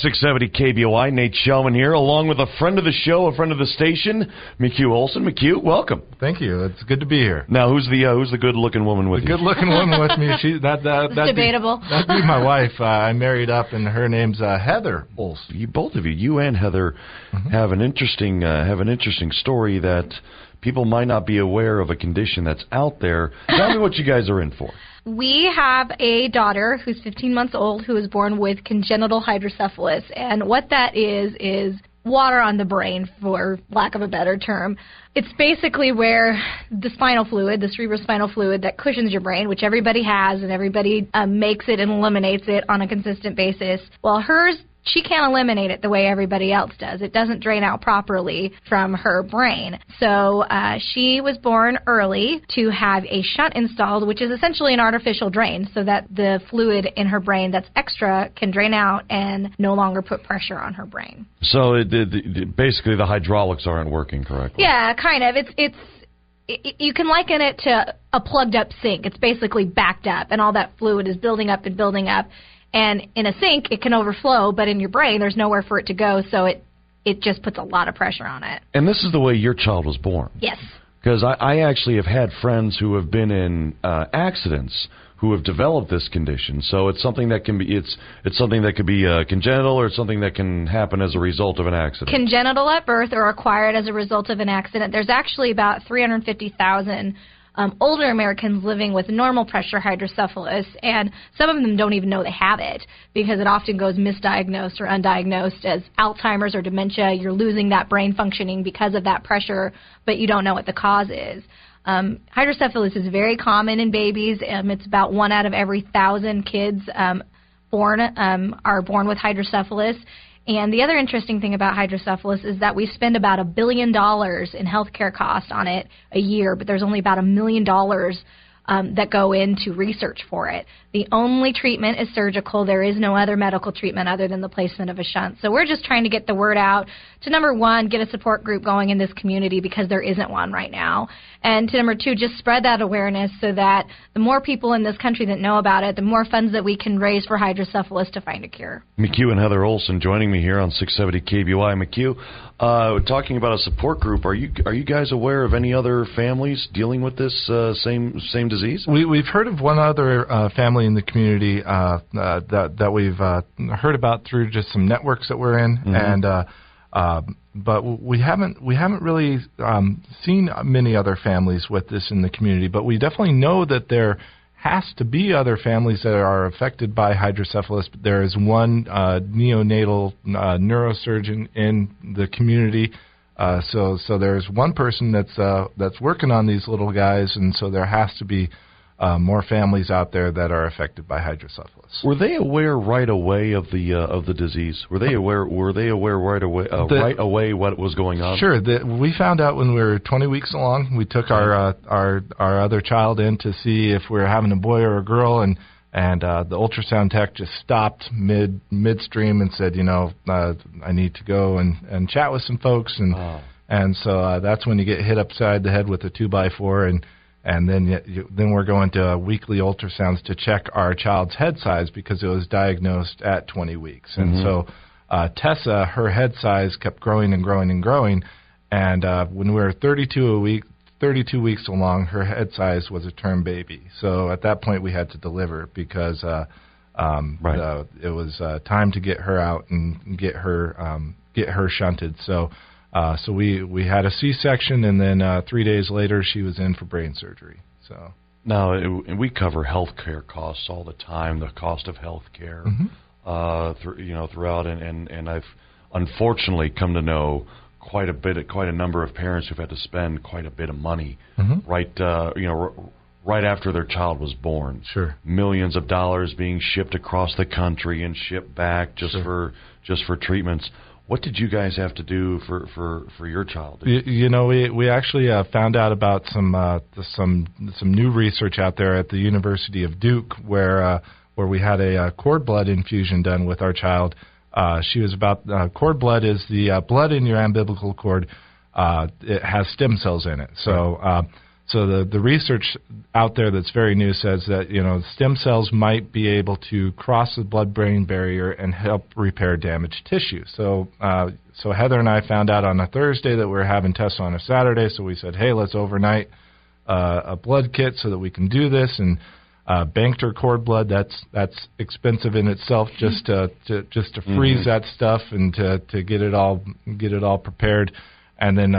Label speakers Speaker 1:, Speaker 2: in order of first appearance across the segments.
Speaker 1: 670 KBOI, Nate Shellman here, along with a friend of the show, a friend of the station, McHugh Olson. McHugh, welcome.
Speaker 2: Thank you. It's good to be here.
Speaker 1: Now, who's the good-looking woman with you?
Speaker 2: The good-looking woman with me. That's
Speaker 3: debatable.
Speaker 2: That'd be my wife. I married up, and her name's Heather Olson.
Speaker 1: Both of you and Heather, have an interesting story that people might not be aware of, a condition that's out there. Tell me what you guys are in for.
Speaker 3: We have a daughter who's 15 months old who was born with congenital hydrocephalus, and what that is water on the brain, for lack of a better term. It's basically where the spinal fluid, the cerebrospinal fluid that cushions your brain, which everybody has and everybody makes it and eliminates it on a consistent basis. Well, hers, she can't eliminate it the way everybody else does. It doesn't drain out properly from her brain. So she was born early to have a shunt installed, which is essentially an artificial drain, so that the fluid in her brain that's extra can drain out and no longer put pressure on her brain.
Speaker 1: So basically the hydraulics aren't working correctly.
Speaker 3: Yeah, kind of. You can liken it to a plugged-up sink. It's basically backed up, and all that fluid is building up and building up. And in a sink, it can overflow, but in your brain, there's nowhere for it to go, so it just puts a lot of pressure on it. And
Speaker 1: this is the way your child was born.
Speaker 3: Yes.
Speaker 1: Because I actually have had friends who have been in accidents who have developed this condition. So it's something that can be it's something that could be congenital, or something that can happen as a result of an accident.
Speaker 3: Congenital at birth or acquired as a result of an accident. There's actually about 350,000 older Americans living with normal pressure hydrocephalus, and some of them don't even know they have it because it often goes misdiagnosed or undiagnosed as Alzheimer's or dementia. You're losing that brain functioning because of that pressure, but you don't know what the cause is. Hydrocephalus is very common in babies. It's about 1 out of every 1,000 kids born are born with hydrocephalus. And the other interesting thing about hydrocephalus is that we spend about $1 billion in healthcare costs on it a year, but there's only about $1 million that go into research for it. The only treatment is surgical. There is no other medical treatment other than the placement of a shunt. So we're just trying to get the word out to, number one, get a support group going in this community because there isn't one right now. And to number two, just spread that awareness so that the more people in this country that know about it, the more funds that we can raise for hydrocephalus to find a cure.
Speaker 1: McHugh and Heather Olson joining me here on 670 KBOI. McHugh, talking about a support group, are you guys aware of any other families dealing with this same disease?
Speaker 2: We've heard of one other family in the community that we've heard about through just some networks that we're in, but we haven't really seen many other families with this in the community. But we definitely know that there has to be other families that are affected by hydrocephalus. There is one neonatal neurosurgeon in the community. So there's one person that's working on these little guys, and so there has to be more families out there that are affected by hydrocephalus.
Speaker 1: Were they aware right away of the disease? Were they aware right away what was going on?
Speaker 2: Sure. We found out when we were 20 weeks along. We took our other child in to see if we were having a boy or a girl, and the ultrasound tech just stopped midstream and said, I need to go and chat with some folks, and so that's when you get hit upside the head with a 2x4, and then we're going to weekly ultrasounds to check our child's head size because it was diagnosed at 20 weeks. And so Tessa, her head size kept growing and growing and growing, and when we were 32 weeks along, her head size was a term baby. So at that point we had to deliver because it was time to get her out and get her shunted. So we had a C-section, and then 3 days later she was in for brain surgery. So
Speaker 1: now we cover healthcare costs all the time, the cost of healthcare, throughout, and I've unfortunately come to know quite a number of parents who've had to spend quite a bit of money right after their child was born.
Speaker 2: Sure. Millions
Speaker 1: of dollars being shipped across the country and shipped back just for treatments. What did you guys have to do for your child?
Speaker 2: We actually found out about some new research out there at the University of Duke where we had a cord blood infusion done with our child. She was cord blood is the blood in your umbilical cord. It has stem cells in it. So the research out there that's very new says that, stem cells might be able to cross the blood-brain barrier and help repair damaged tissue. So Heather and I found out on a Thursday that we were having tests on a Saturday, so we said, hey, let's overnight a blood kit so that we can do this, and banked her cord blood. That's expensive in itself just to freeze that stuff and to get it all prepared. And then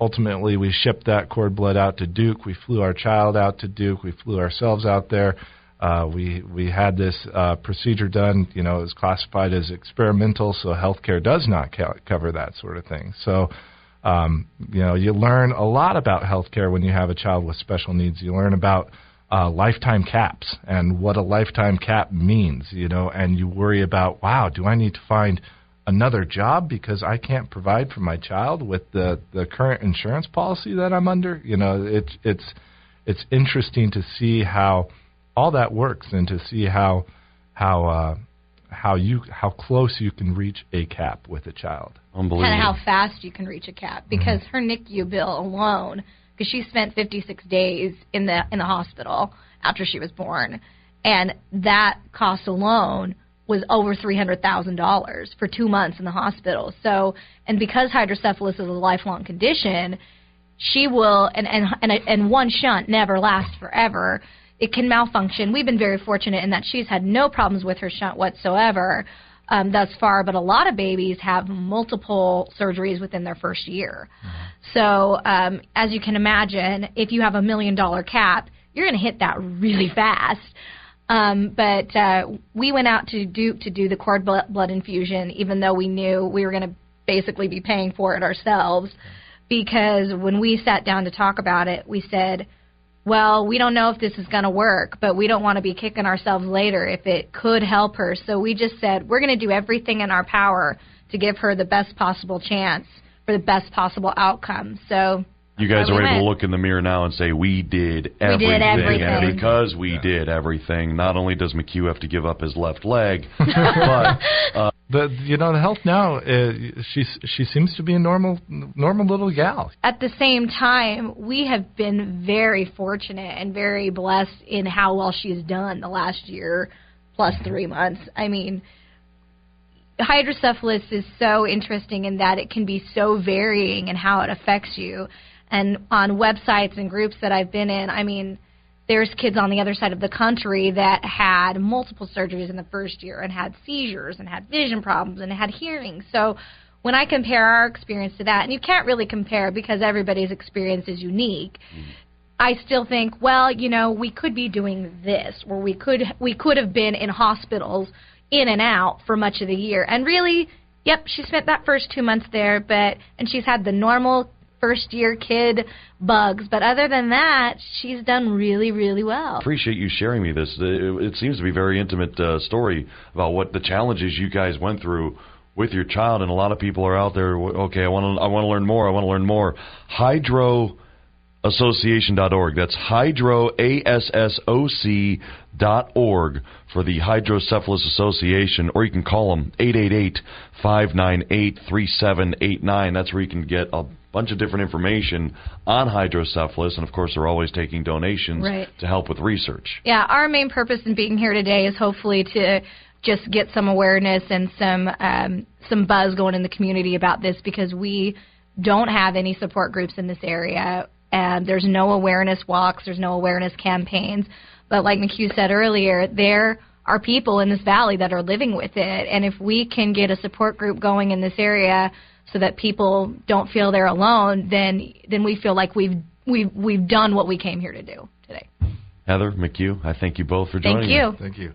Speaker 2: ultimately we shipped that cord blood out to Duke. We flew our child out to Duke. We flew ourselves out there. We had this procedure done. It was classified as experimental, so healthcare does not cover that sort of thing. So, you learn a lot about healthcare when you have a child with special needs. You learn about lifetime caps and what a lifetime cap means, and you worry about, wow, do I need to find another job because I can't provide for my child with the current insurance policy that I'm under? It's interesting to see how all that works and to see how close you can reach a cap with a child.
Speaker 1: Unbelievable.
Speaker 3: And how fast you can reach a cap, because her NICU bill alone, because she spent 56 days in the hospital after she was born, and that cost alone was over $300,000 for 2 months in the hospital. So, and because hydrocephalus is a lifelong condition, she will, and one shunt never lasts forever. It can malfunction. We've been very fortunate in that she's had no problems with her shunt whatsoever thus far, but a lot of babies have multiple surgeries within their first year. So as you can imagine, if you have $1 million cap, you're going to hit that really fast. But we went out to Duke to do the cord blood infusion, even though we knew we were going to basically be paying for it ourselves, because when we sat down to talk about it, we said, well, we don't know if this is going to work, but we don't want to be kicking ourselves later if it could help her. So we just said, we're going to do everything in our power to give her the best possible chance for the best possible outcome. So
Speaker 1: you guys are able to look in the mirror now and say, we did everything.
Speaker 3: We did everything.
Speaker 1: And because we did everything, not only does McHugh have to give up his left leg, but
Speaker 2: the health now, she seems to be a normal little gal.
Speaker 3: At the same time, we have been very fortunate and very blessed in how well she's done the last year plus 3 months. I mean, hydrocephalus is so interesting in that it can be so varying in how it affects you. And on websites and groups that I've been in, I mean, there's kids on the other side of the country that had multiple surgeries in the first year and had seizures and had vision problems and had hearing. So when I compare our experience to that, and you can't really compare because everybody's experience is unique, I still think, well, we could be doing this, or we could have been in hospitals in and out for much of the year. And really, yep, she spent that first 2 months there, and she's had the normal first-year kid bugs. But other than that, she's done really, really well.
Speaker 1: Appreciate you sharing me this. It seems to be a very intimate story about what the challenges you guys went through with your child. And a lot of people are out there, okay, I want to learn more. I want to learn more. Hydroassociation.org. That's hydroassoc.org for the Hydrocephalus Association, or you can call them 888-598-3789. That's where you can get a bunch of different information on hydrocephalus, and of course they're always taking donations to help with research.
Speaker 3: Yeah, our main purpose in being here today is hopefully to just get some awareness and some buzz going in the community about this, because we don't have any support groups in this area. There's no awareness walks, there's no awareness campaigns. But like McHugh said earlier, there are people in this valley that are living with it. And if we can get a support group going in this area so that people don't feel they're alone, then we feel like we've done what we came here to do today.
Speaker 1: Heather, McHugh, I thank you both for joining
Speaker 3: me.
Speaker 2: Thank you.